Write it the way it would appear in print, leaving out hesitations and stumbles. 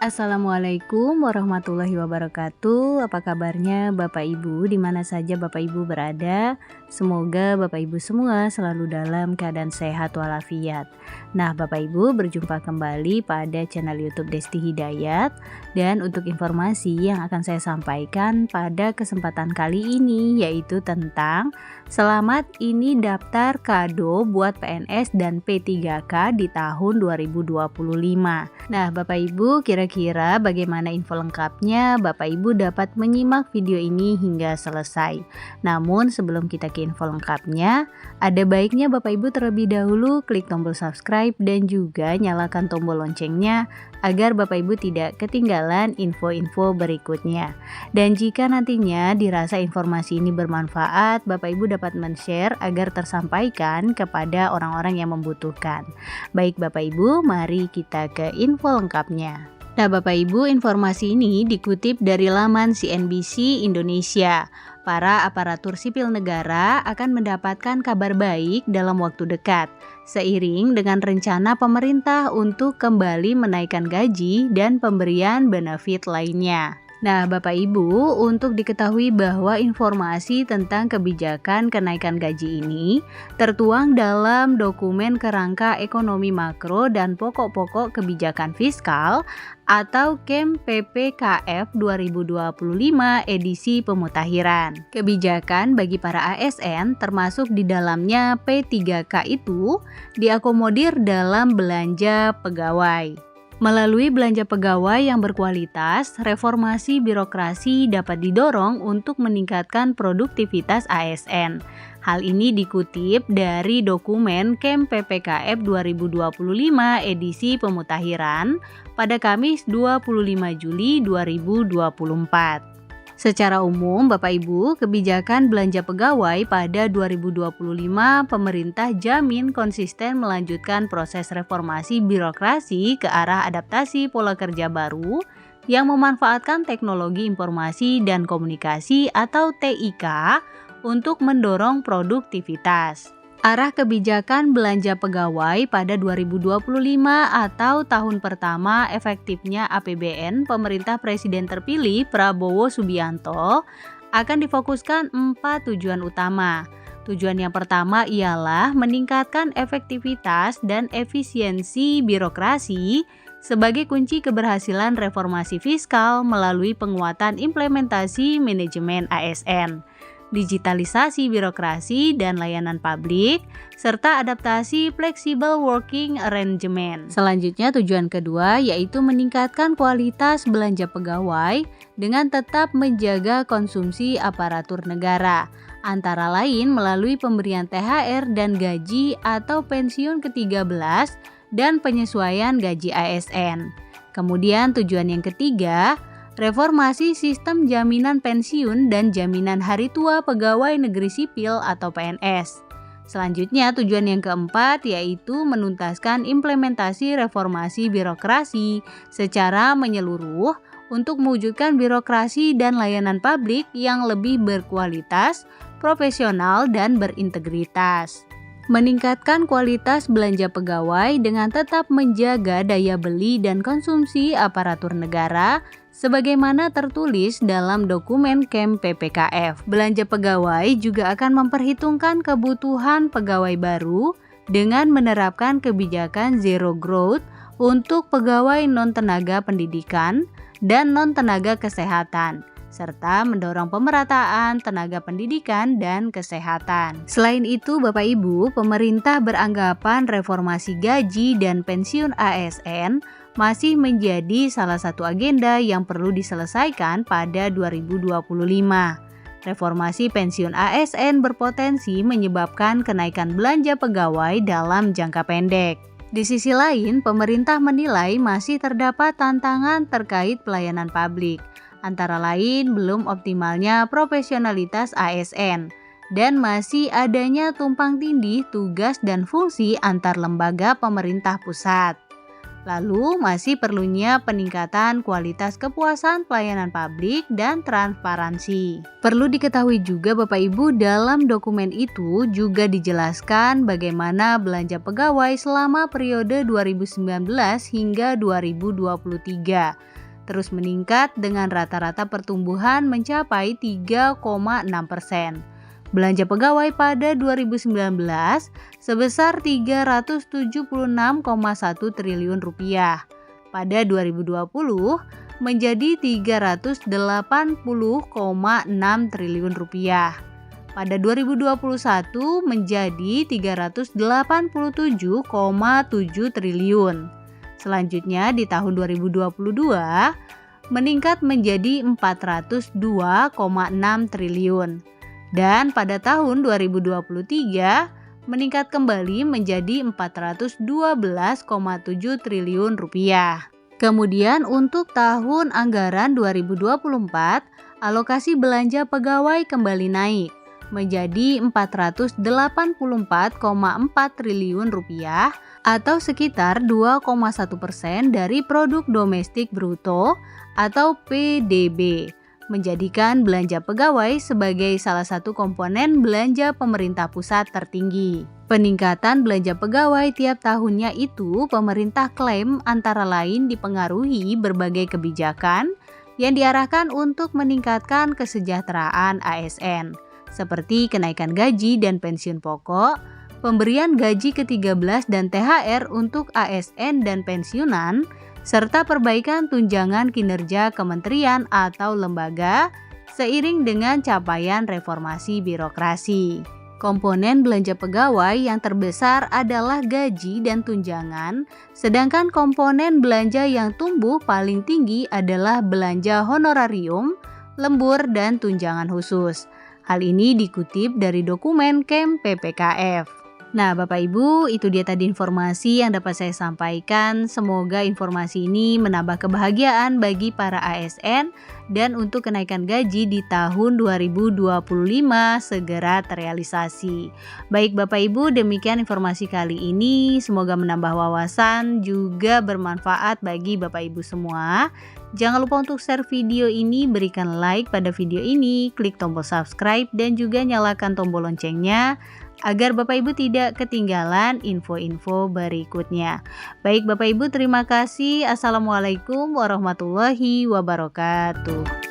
Assalamualaikum warahmatullahi wabarakatuh. Apa kabarnya Bapak Ibu di mana saja Bapak Ibu berada? Semoga Bapak Ibu semua selalu dalam keadaan sehat walafiat. Nah, Bapak Ibu berjumpa kembali pada channel YouTube Desti Hidayat, dan untuk informasi yang akan saya sampaikan pada kesempatan kali ini yaitu tentang selamat ini daftar kado buat PNS dan P3K di tahun 2025. Nah, Bapak Ibu, kira-kira bagaimana info lengkapnya? Bapak Ibu dapat menyimak video ini hingga selesai. Namun sebelum kita ke info lengkapnya, ada baiknya Bapak Ibu terlebih dahulu klik tombol subscribe dan juga nyalakan tombol loncengnya agar Bapak Ibu tidak ketinggalan info-info berikutnya. Dan jika nantinya dirasa informasi ini bermanfaat, Bapak Ibu dapat men-share agar tersampaikan kepada orang-orang yang membutuhkan. Baik Bapak Ibu, mari kita ke info lengkapnya. Nah Bapak Ibu, informasi ini dikutip dari laman CNBC Indonesia. Para aparatur sipil negara akan mendapatkan kabar baik dalam waktu dekat, seiring dengan rencana pemerintah untuk kembali menaikkan gaji dan pemberian benefit lainnya. Nah Bapak Ibu, untuk diketahui bahwa informasi tentang kebijakan kenaikan gaji ini tertuang dalam dokumen kerangka ekonomi makro dan pokok-pokok kebijakan fiskal atau KEM PPKF 2025 edisi pemutakhiran. Kebijakan bagi para ASN termasuk di dalamnya P3K itu diakomodir dalam belanja pegawai. Melalui belanja pegawai yang berkualitas, reformasi birokrasi dapat didorong untuk meningkatkan produktivitas ASN. Hal ini dikutip dari dokumen KEM PPKF 2025 edisi pemutakhiran pada Kamis 25 Juli 2024. Secara umum, Bapak Ibu, kebijakan belanja pegawai pada 2025 pemerintah jamin konsisten melanjutkan proses reformasi birokrasi ke arah adaptasi pola kerja baru yang memanfaatkan teknologi informasi dan komunikasi atau TIK untuk mendorong produktivitas. Arah kebijakan belanja pegawai pada 2025 atau tahun pertama efektifnya APBN pemerintah Presiden terpilih Prabowo Subianto akan difokuskan 4 tujuan utama. Tujuan yang pertama ialah meningkatkan efektivitas dan efisiensi birokrasi sebagai kunci keberhasilan reformasi fiskal melalui penguatan implementasi manajemen ASN, digitalisasi birokrasi dan layanan publik, serta adaptasi flexible working arrangement. Selanjutnya tujuan kedua yaitu meningkatkan kualitas belanja pegawai dengan tetap menjaga konsumsi aparatur negara, antara lain melalui pemberian THR dan gaji atau pensiun ke-13 dan penyesuaian gaji ASN. Kemudian tujuan yang ketiga, reformasi sistem jaminan pensiun dan jaminan hari tua pegawai negeri sipil atau PNS. Selanjutnya tujuan yang keempat yaitu menuntaskan implementasi reformasi birokrasi secara menyeluruh untuk mewujudkan birokrasi dan layanan publik yang lebih berkualitas, profesional, dan berintegritas. Meningkatkan kualitas belanja pegawai dengan tetap menjaga daya beli dan konsumsi aparatur negara sebagaimana tertulis dalam dokumen KEM PPKF. Belanja pegawai juga akan memperhitungkan kebutuhan pegawai baru dengan menerapkan kebijakan zero growth untuk pegawai non-tenaga pendidikan dan non-tenaga kesehatan, serta mendorong pemerataan tenaga pendidikan dan kesehatan. Selain itu, Bapak Ibu, pemerintah beranggapan reformasi gaji dan pensiun ASN masih menjadi salah satu agenda yang perlu diselesaikan pada 2025. Reformasi pensiun ASN berpotensi menyebabkan kenaikan belanja pegawai dalam jangka pendek. Di sisi lain, pemerintah menilai masih terdapat tantangan terkait pelayanan publik, antara lain belum optimalnya profesionalitas ASN dan masih adanya tumpang tindih tugas dan fungsi antar lembaga pemerintah pusat. Lalu masih perlunya peningkatan kualitas kepuasan pelayanan publik dan transparansi. Perlu diketahui juga Bapak Ibu, dalam dokumen itu juga dijelaskan bagaimana belanja pegawai selama periode 2019 hingga 2023. terus meningkat dengan rata-rata pertumbuhan mencapai 3,6%. Belanja pegawai pada 2019 sebesar 376,1 triliun rupiah. Pada 2020 menjadi 380,6 triliun rupiah. Pada 2021 menjadi 387,7 triliun. Selanjutnya di tahun 2022 meningkat menjadi 402,6 triliun. Dan pada tahun 2023 meningkat kembali menjadi 412,7 triliun rupiah. Kemudian untuk tahun anggaran 2024, alokasi belanja pegawai kembali naik menjadi 484,4 triliun rupiah atau sekitar 2,1% dari produk domestik bruto atau PDB, menjadikan belanja pegawai sebagai salah satu komponen belanja pemerintah pusat tertinggi. Peningkatan belanja pegawai tiap tahunnya itu pemerintah klaim antara lain dipengaruhi berbagai kebijakan yang diarahkan untuk meningkatkan kesejahteraan ASN, seperti kenaikan gaji dan pensiun pokok, pemberian gaji ke-13 dan THR untuk ASN dan pensiunan, serta perbaikan tunjangan kinerja kementerian atau lembaga seiring dengan capaian reformasi birokrasi. Komponen belanja pegawai yang terbesar adalah gaji dan tunjangan, sedangkan komponen belanja yang tumbuh paling tinggi adalah belanja honorarium, lembur, dan tunjangan khusus. Hal ini dikutip dari dokumen KEM PPKF. Nah, Bapak Ibu, itu dia tadi informasi yang dapat saya sampaikan. Semoga informasi ini menambah kebahagiaan bagi para ASN dan untuk kenaikan gaji di tahun 2025 segera terrealisasi. Baik Bapak Ibu, demikian informasi kali ini. Semoga menambah wawasan juga bermanfaat bagi Bapak Ibu semua. Jangan lupa untuk share video ini, berikan like pada video ini, klik tombol subscribe dan juga nyalakan tombol loncengnya agar Bapak Ibu tidak ketinggalan info-info berikutnya. Baik Bapak Ibu, terima kasih. Assalamualaikum warahmatullahi wabarakatuh.